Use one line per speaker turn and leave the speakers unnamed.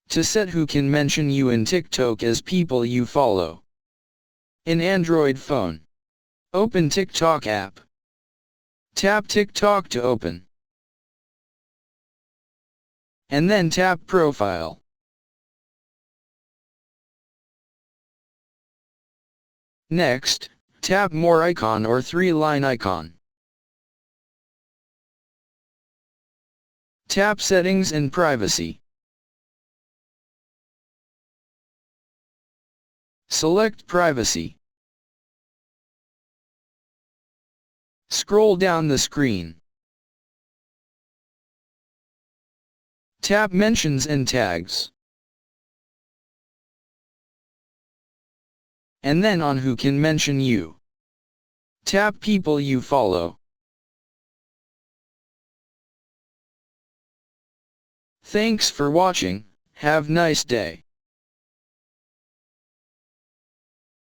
To set who can mention you in TikTok as people you follow. In Android phone. Open TikTok app. Tap TikTok to open. And then tap Profile. Next, tap More icon or 3-line icon. Tap Settings and Privacy. Select Privacy. Scroll down the screen. Tap Mentions and Tags. And then on Who can mention you. Tap People you follow. Thanks for watching. Have nice day.